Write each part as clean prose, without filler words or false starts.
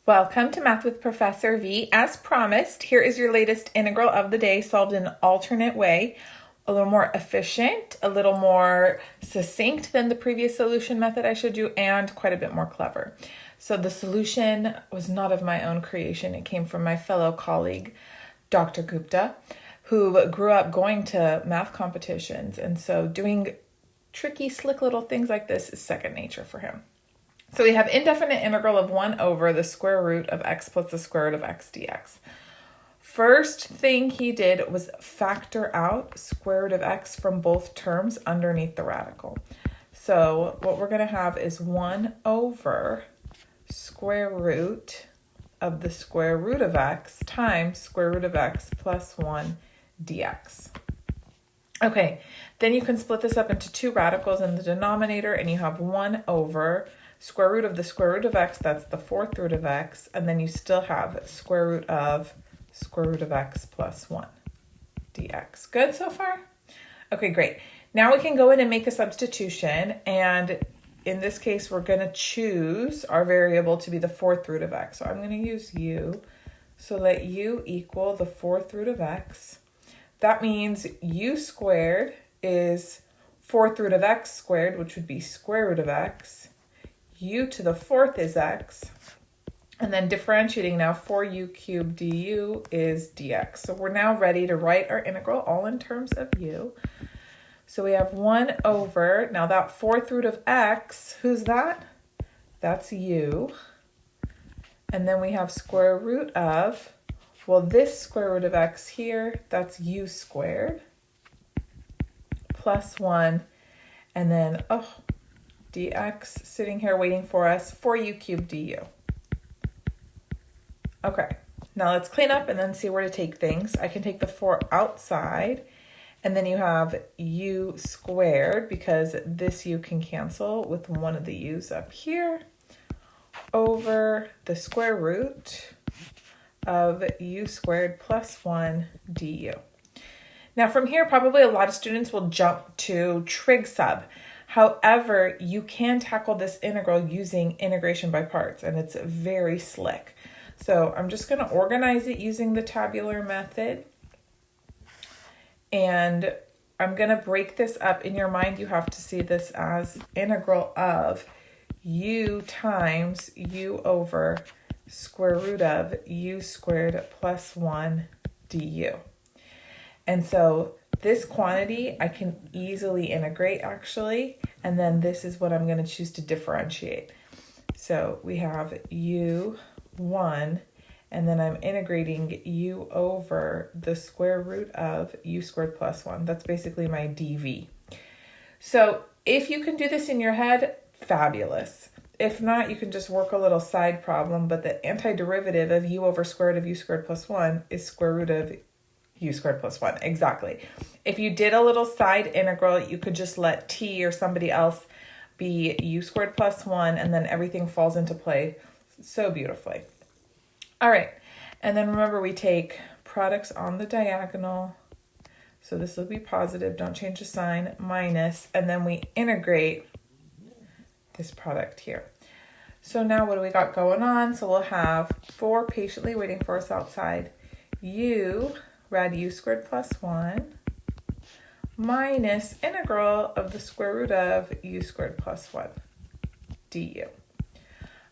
Welcome to Math with Professor V. As promised, here is your latest integral of the day solved in an alternate way, a little more efficient, a little more succinct than the previous solution method I showed you, and quite a bit more clever. So the solution was not of my own creation. It came from my fellow colleague, Dr. Gupta, who grew up going to math competitions, and so doing tricky, slick little things like this is second nature for him. So we have indefinite integral of 1 over the square root of x plus the square root of x dx. First thing he did was factor out square root of x from both terms underneath the radical. So what we're going to have is 1 over square root of the square root of x times square root of x plus 1 dx. Okay, then you can split this up into two radicals in the denominator, and you have 1 over square root of the square root of x, that's the fourth root of x, and then you still have square root of x plus 1 dx. Good so far? Okay, great. Now we can go in and make a substitution, and in this case, we're going to choose our variable to be the fourth root of x. So I'm going to use u, so let u equal the fourth root of x. That means u squared is fourth root of x squared, which would be square root of x. U to the fourth is x, and then differentiating now, 4u cubed du is dx. So we're now ready to write our integral all in terms of u. So we have 1 over, now that fourth root of x, who's that? That's u. And then we have square root of, well, this square root of x here, that's u squared, plus 1, and then, dx sitting here waiting for us, 4u cubed du. Okay, now let's clean up and then see where to take things. I can take the 4 outside, and then you have u squared, because this u can cancel with one of the u's up here, over the square root of u squared plus 1 du. Now from here, probably a lot of students will jump to trig sub. However, you can tackle this integral using integration by parts, and it's very slick. So I'm just going to organize it using the tabular method, and I'm going to break this up. In your mind, you have to see this as integral of u times u over square root of u squared plus 1 du. And so this quantity I can easily integrate actually, and then this is what I'm going to choose to differentiate. So we have u1, and then I'm integrating u over the square root of u squared plus 1. That's basically my dv. So if you can do this in your head, fabulous. If not, you can just work a little side problem, but the antiderivative of u over square root of u squared plus 1 is square root of u squared plus 1, exactly. If you did a little side integral, you could just let t or somebody else be u squared plus 1, and then everything falls into play so beautifully. All right, and then remember we take products on the diagonal, so this will be positive, don't change the sign, minus, and then we integrate this product here. So now what do we got going on? So we'll have 4 patiently waiting for us outside, u rad u squared plus 1 minus integral of the square root of u squared plus 1 du.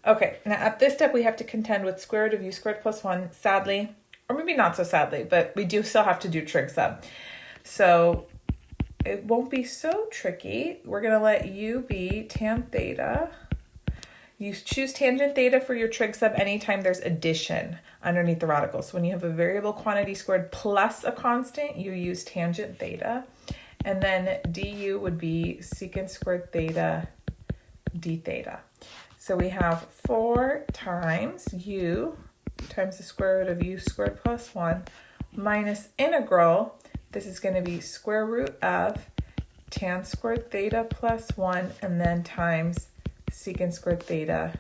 Okay, now at this step we have to contend with square root of u squared plus 1, sadly, or maybe not so sadly, but we do still have to do trig sub. So it won't be so tricky. We're going to let u be tan theta. You choose tangent theta for your trig sub anytime there's addition underneath the radical. So when you have a variable quantity squared plus a constant, you use tangent theta. And then du would be secant squared theta d theta. So we have 4 times u times the square root of u squared plus 1 minus integral. This is going to be square root of tan squared theta plus 1, and then times secant squared theta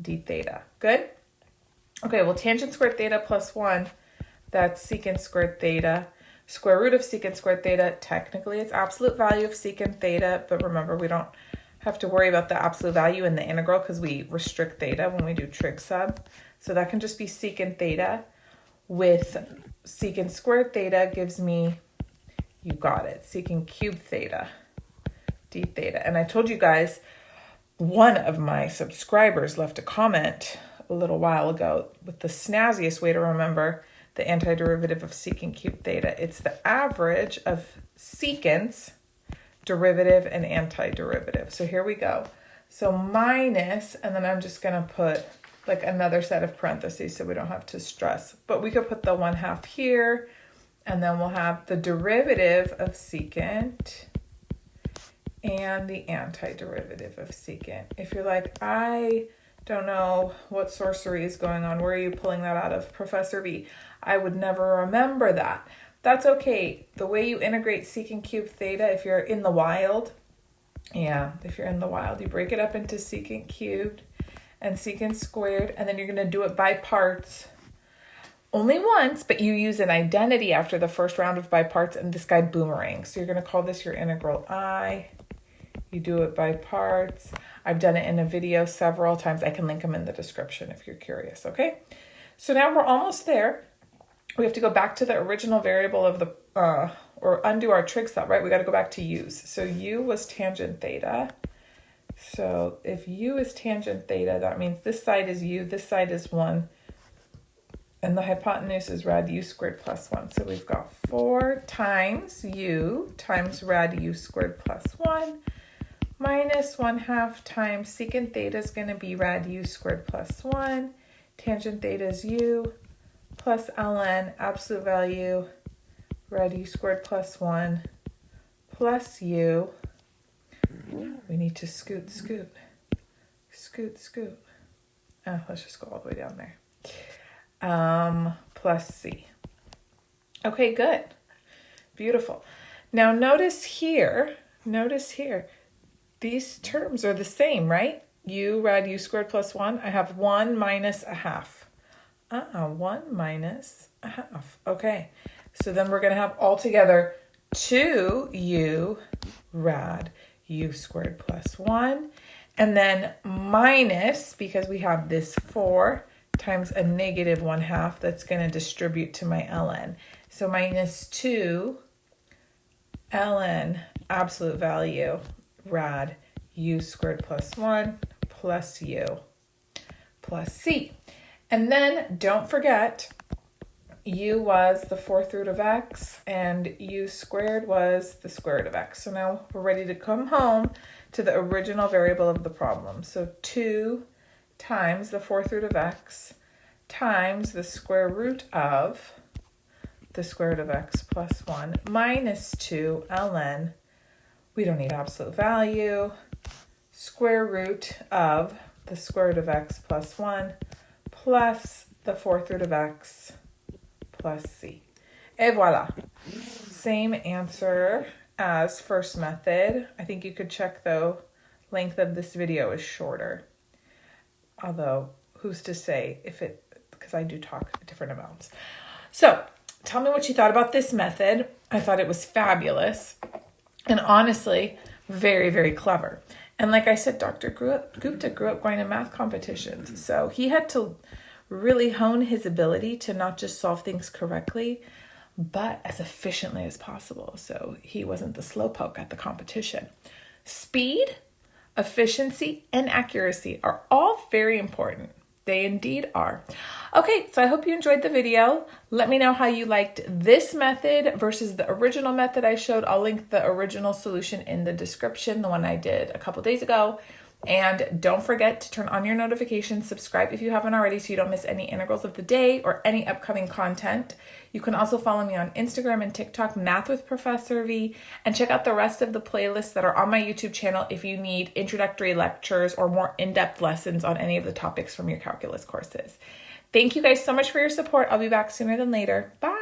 d theta. Good? Okay, well, tangent squared theta plus 1, that's secant squared theta. Square root of secant squared theta, technically it's absolute value of secant theta, but remember we don't have to worry about the absolute value in the integral because we restrict theta when we do trig sub. So that can just be secant theta with secant squared theta gives me, you got it, secant cubed theta, d theta. And I told you guys, one of my subscribers left a comment a little while ago with the snazziest way to remember the antiderivative of secant cubed theta. It's the average of secants, derivative, and antiderivative. So here we go. So minus, and then I'm just going to put like another set of parentheses so we don't have to stress. But we could put the 1/2 here, and then we'll have the derivative of secant and the antiderivative of secant. If you're like, I don't know what sorcery is going on, where are you pulling that out of, Professor V? I would never remember that. That's okay. The way you integrate secant cubed theta, if you're in the wild, if you're in the wild, you break it up into secant cubed and secant squared, and then you're going to do it by parts only once, but you use an identity after the first round of by parts, and this guy boomerangs. So you're going to call this your integral I. You do it by parts. I've done it in a video several times. I can link them in the description if you're curious, okay? So now we're almost there. We have to go back to the original variable of the, or undo our trig sub, right? We got to go back to u's. So u was tangent theta. So if u is tangent theta, that means this side is u, this side is 1, and the hypotenuse is rad u squared plus 1. So we've got 4 times u times rad u squared plus 1 minus 1/2 times secant theta is going to be rad u squared plus 1. Tangent theta is u plus ln, absolute value, rad u squared plus 1 plus u. We need to scoot. Oh, let's just go all the way down there. Plus c. Okay, good. Beautiful. Now notice here, these terms are the same, right? U rad u squared plus 1. I have 1 minus 1/2. 1 minus 1/2. Okay, so then we're going to have altogether 2u rad u squared plus 1, and then minus, because we have this 4 times a negative 1/2 that's going to distribute to my ln. So minus 2 ln absolute value rad u squared plus 1 plus u plus c. And then don't forget, u was the 4th root of x and u squared was the square root of x. So now we're ready to come home to the original variable of the problem. So 2 times the 4th root of x times the square root of the square root of x plus 1 minus 2 ln, we don't need absolute value, square root of the square root of x plus 1 plus the 4th root of x plus c. Et voila. Same answer as first method. I think you could check though, length of this video is shorter. Although, who's to say if it, because I do talk different amounts. So, tell me what you thought about this method. I thought it was fabulous and honestly, very, very clever. And like I said, Dr. Gupta grew up going to math competitions. So he had to really hone his ability to not just solve things correctly, but as efficiently as possible. So he wasn't the slowpoke at the competition. Speed, efficiency, and accuracy are all very important. They indeed are. Okay, so I hope you enjoyed the video. Let me know how you liked this method versus the original method I showed. I'll link the original solution in the description, the one I did a couple days ago. And don't forget to turn on your notifications, subscribe if you haven't already so you don't miss any integrals of the day or any upcoming content. You can also follow me on Instagram and TikTok, Math with Professor V, and check out the rest of the playlists that are on my YouTube channel if you need introductory lectures or more in-depth lessons on any of the topics from your calculus courses. Thank you guys so much for your support. I'll be back sooner than later. Bye.